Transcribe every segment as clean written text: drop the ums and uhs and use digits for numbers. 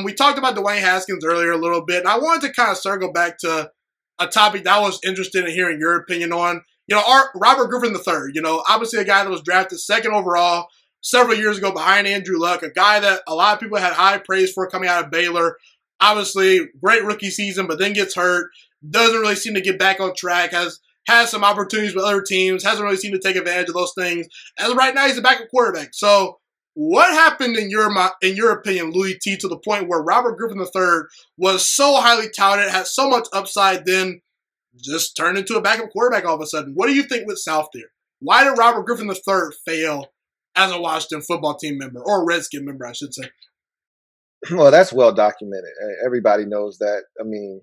We talked about Dwayne Haskins earlier a little bit, and I wanted to kind of circle back to a topic that I was interested in hearing your opinion on. Robert Griffin III, obviously a guy that was drafted second overall several years ago behind Andrew Luck, a guy that a lot of people had high praise for coming out of Baylor. Obviously, great rookie season, but then gets hurt, doesn't really seem to get back on track, has some opportunities with other teams, hasn't really seemed to take advantage of those things. As of right now, he's a backup quarterback. So what happened in your opinion, Louie T, to the point where Robert Griffin III was so highly touted, had so much upside, then just turned into a backup quarterback all of a sudden? What do you think went south there? Why did Robert Griffin III fail as a Washington football team member, or a Redskin member, I should say? Well, that's well documented. Everybody knows that. I mean,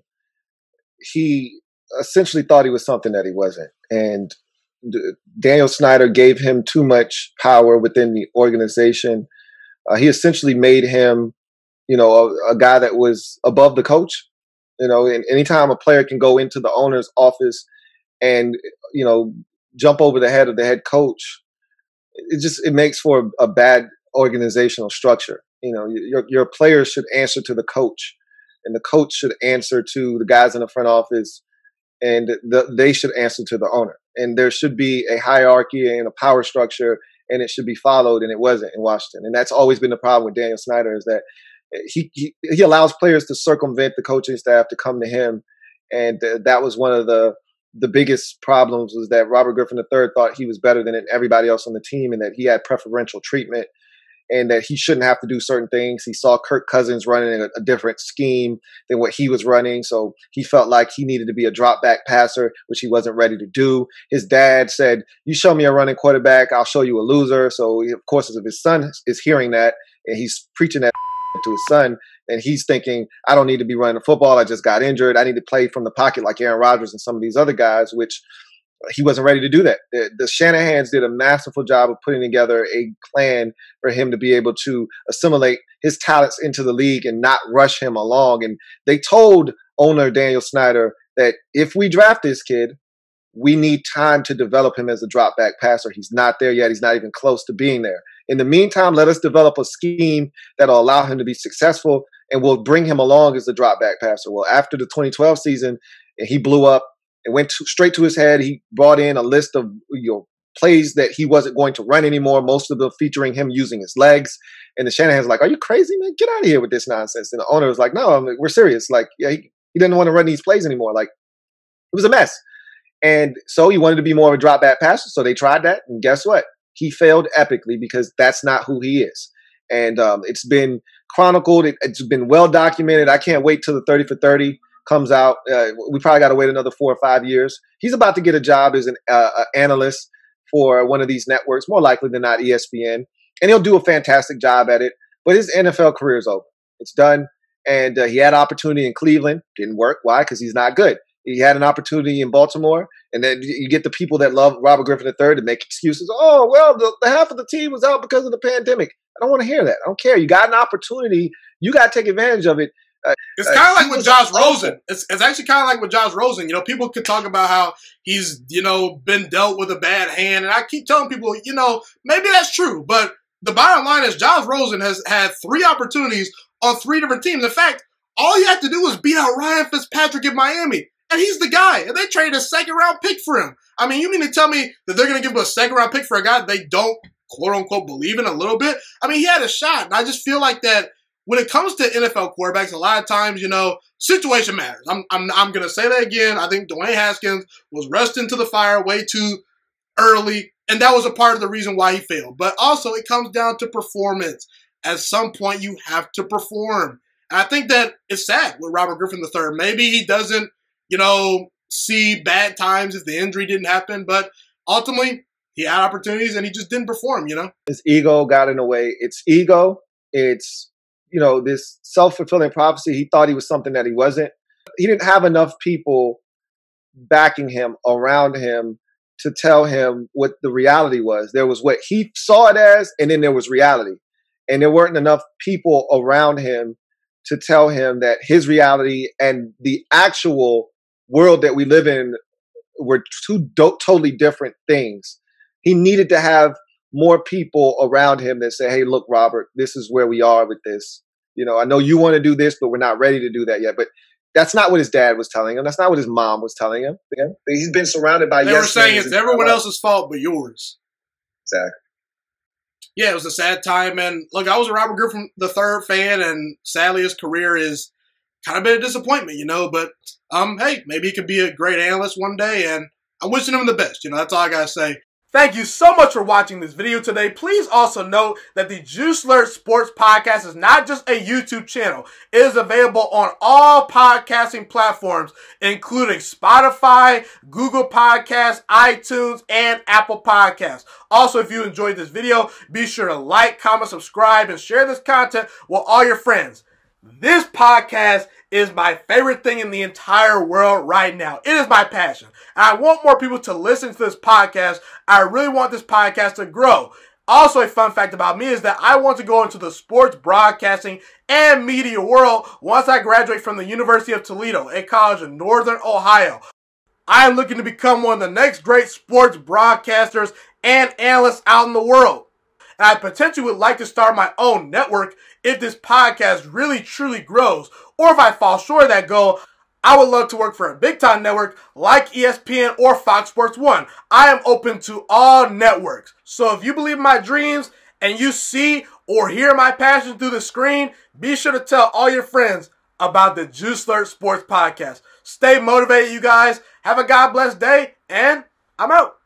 he essentially thought he was something that he wasn't. And Daniel Snyder gave him too much power within the organization. He essentially made him, a guy that was above the coach. And anytime a player can go into the owner's office and, jump over the head of the head coach, it makes for a bad organizational structure. Your players should answer to the coach, and the coach should answer to the guys in the front office, and they should answer to the owner. And there should be a hierarchy and a power structure, and it should be followed, and it wasn't in Washington. And that's always been the problem with Daniel Snyder, is that he allows players to circumvent the coaching staff to come to him. And that was one of the biggest problems, was that Robert Griffin III thought he was better than everybody else on the team, and that he had preferential treatment, and that he shouldn't have to do certain things. He saw Kirk Cousins running a different scheme than what he was running, so he felt like he needed to be a drop-back passer, which he wasn't ready to do. His dad said, "You show me a running quarterback, I'll show you a loser." So, of course, if his son is hearing that, and he's preaching that to his son, and he's thinking, "I don't need to be running the football. I just got injured. I need to play from the pocket like Aaron Rodgers and some of these other guys," which he wasn't ready to do that. The Shanahans did a masterful job of putting together a plan for him to be able to assimilate his talents into the league and not rush him along. And they told owner Daniel Snyder that if we draft this kid, we need time to develop him as a drop back passer. He's not there yet. He's not even close to being there. In the meantime, let us develop a scheme that'll allow him to be successful, and we'll bring him along as a drop back passer. Well, after the 2012 season, he blew up. It went straight to his head. He brought in a list of plays that he wasn't going to run anymore, most of them featuring him using his legs. And the Shanahan's like, "Are you crazy, man? Get out of here with this nonsense." And the owner was like, "No, we're serious." Like, yeah, he didn't want to run these plays anymore. Like, it was a mess. And so he wanted to be more of a drop back passer. So they tried that. And guess what? He failed epically, because that's not who he is. And it's been chronicled. It's been well documented. I can't wait till the 30 for 30 comes out. We probably got to wait another 4 or 5 years. He's about to get a job as an analyst for one of these networks, more likely than not ESPN, and he'll do a fantastic job at it. But his NFL career is over. It's done. And he had an opportunity in Cleveland. Didn't work. Why? Because he's not good. He had an opportunity in Baltimore, and then you get the people that love Robert Griffin III to make excuses. "Oh, well, the half of the team was out because of the pandemic." I don't want to hear that. I don't care. You got an opportunity. You got to take advantage of it. It's kind of like with Josh Rosen. It's actually kind of like with Josh Rosen. People could talk about how he's, been dealt with a bad hand. And I keep telling people, maybe that's true. But the bottom line is Josh Rosen has had 3 opportunities on 3 different teams. In fact, all you have to do was beat out Ryan Fitzpatrick in Miami. And he's the guy. And they traded a second-round pick for him. I mean, you mean to tell me that they're going to give him a second-round pick for a guy they don't, quote-unquote, believe in a little bit? I mean, he had a shot. And I just feel like that when it comes to NFL quarterbacks, a lot of times, situation matters. I'm going to say that again. I think Dwayne Haskins was rushed into the fire way too early, and that was a part of the reason why he failed. But also, it comes down to performance. At some point, you have to perform. And I think that it's sad with Robert Griffin III. Maybe he doesn't, see bad times if the injury didn't happen, but ultimately, he had opportunities and he just didn't perform, His ego got in the way. It's ego. It's this self-fulfilling prophecy. He thought he was something that he wasn't. He didn't have enough people backing him, around him, to tell him what the reality was. There was what he saw it as, and then there was reality. And there weren't enough people around him to tell him that his reality and the actual world that we live in were two totally different things. He needed to have more people around him that say, "Hey, look, Robert, this is where we are with this. I know you want to do this, but we're not ready to do that yet. But that's not what his dad was telling him. That's not what his mom was telling him. Yeah? He's been surrounded by They were saying it's everyone else's fault but yours. Exactly. Yeah, it was a sad time. And look, I was a Robert Griffin III fan, and sadly his career is kind of been a disappointment, But hey, maybe he could be a great analyst one day, and I'm wishing him the best. That's all I gotta say. Thank you so much for watching this video today. Please also note that the Juice Alert Sports Podcast is not just a YouTube channel. It is available on all podcasting platforms, including Spotify, Google Podcasts, iTunes, and Apple Podcasts. Also, if you enjoyed this video, be sure to like, comment, subscribe, and share this content with all your friends. This podcast is my favorite thing in the entire world right now. It is my passion. And I want more people to listen to this podcast. I really want this podcast to grow. Also, a fun fact about me is that I want to go into the sports broadcasting and media world once I graduate from the University of Toledo, a college in Northern Ohio. I am looking to become one of the next great sports broadcasters and analysts out in the world. And I potentially would like to start my own network if this podcast really truly grows. Or if I fall short of that goal, I would love to work for a big-time network like ESPN or Fox Sports 1. I am open to all networks. So if you believe in my dreams and you see or hear my passion through the screen, be sure to tell all your friends about the Juice Alert Sports Podcast. Stay motivated, you guys. Have a God bless day, and I'm out.